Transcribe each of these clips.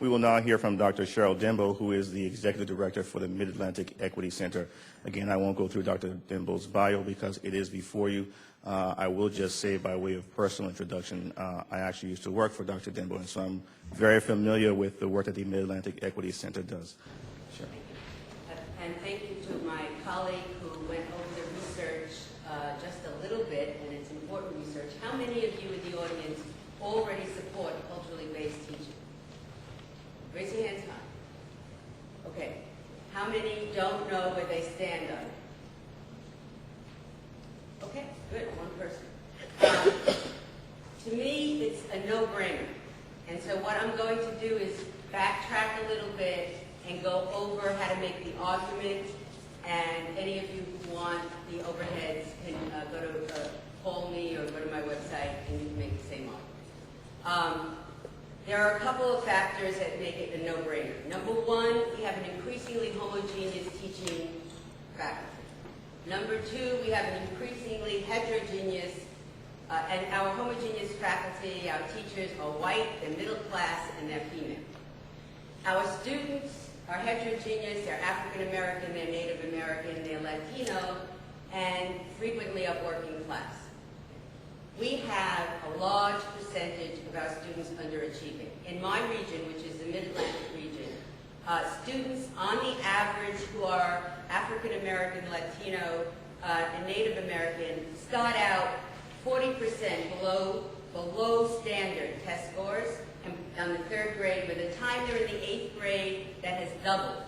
We will now hear from Dr. Sheryl Denbo, who is the Executive Director for the Mid-Atlantic Equity Center. Again, I won't go through Dr. Denbo's bio because it is before you. I will just say by way of personal introduction, I actually used to work for Dr. Denbo, and so I'm very familiar with the work that the Mid-Atlantic Equity Center does. Sure. And thank you to my colleague who went over the research just a little bit, and it's important research. How many of you in the audience already support culturally based teaching? Raise your hands high. Okay. How many don't know where they stand on it? Okay, good, one person. To me, it's a no-brainer. And so what I'm going to do is backtrack a little bit and go over how to make the argument. And any of you who want the overheads can go to call me or go to my website and you can make the same argument. There are a couple of factors that make it a no-brainer. Number one, we have an increasingly homogeneous teaching faculty. Number two, we have an increasingly heterogeneous, and our homogeneous faculty, our teachers are white, they're middle class, and they're female. Our students are heterogeneous, they're African American, they're Native American, they're Latino, and frequently of working class. We have a large percentage of our students underachieving. In my region, which is the Mid-Atlantic region, students on the average who are African American, Latino, and Native American start out 40% below standard test scores on the third grade. By the time they're in the 8th grade, that has doubled.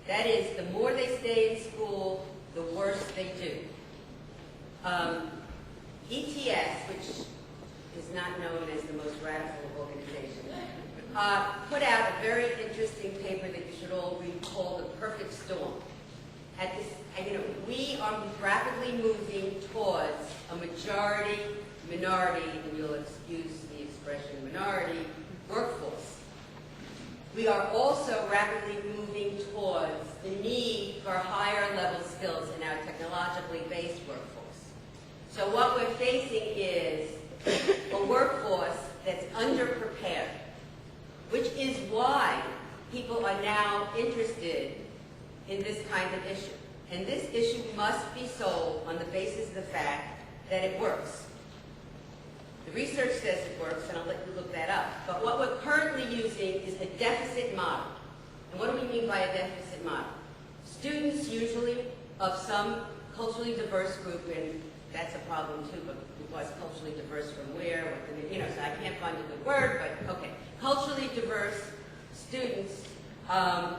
That is, the more they stay in school, the worse they do. ETS, which is not known as the most radical of organizations, put out a very interesting paper that you should all read called The Perfect Storm. We are rapidly moving towards a majority-minority, and you'll excuse the expression minority, workforce. We are also rapidly moving towards the need for higher level skills in our technologically based workforce. So what we're facing is a workforce that's underprepared, which is why people are now interested in this kind of issue. And this issue must be solved on the basis of the fact that it works. The research says it works, and I'll let you look that up. But what we're currently using is a deficit model. And what do we mean by a deficit model? Students usually of some culturally diverse group, and that's a problem too, but because culturally diverse from where, so I can't find a good word, but okay. Culturally diverse students are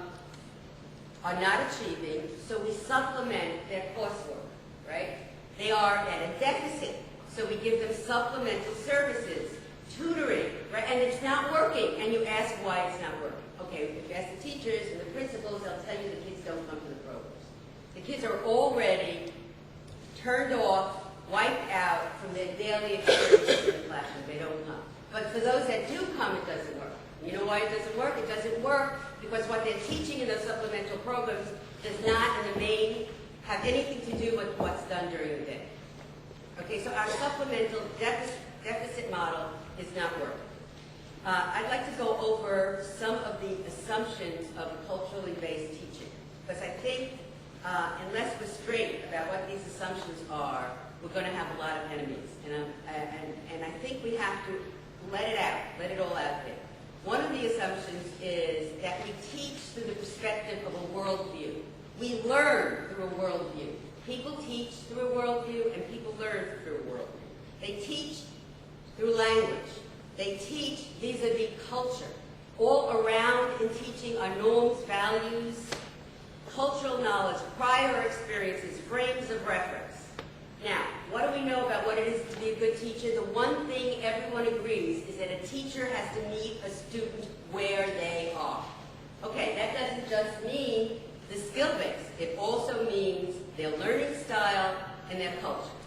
not achieving, so we supplement their coursework, right? They are at a deficit, so we give them supplemental services, tutoring, right? And it's not working, and you ask why it's not working. Okay, if you ask the teachers and the principals, they'll tell you the kids don't come to the programs. The kids are already turned off, wiped out from their daily experiences in the classroom. They don't come. But for those that do come, it doesn't work. You know why it doesn't work? It doesn't work because what they're teaching in those supplemental programs does not, in the main, have anything to do with what's done during the day. Okay, so our supplemental deficit model is not working. I'd like to go over some of the assumptions of culturally based teaching, because I think unless we're straight about what these assumptions are, we're going to have a lot of enemies. And I think we have to let it all out there. One of the assumptions is that we teach through the perspective of a worldview. We learn through a worldview. People teach through a worldview, and people learn through a worldview. They teach through language. They teach vis-a-vis culture. All around in teaching are norms, values, cultural knowledge, prior experiences, frames of reference. Now, what do we know about what it is to be a good teacher? The one thing everyone agrees is that a teacher has to meet a student where they are. Okay, that doesn't just mean the skill base. It also means their learning style and their culture.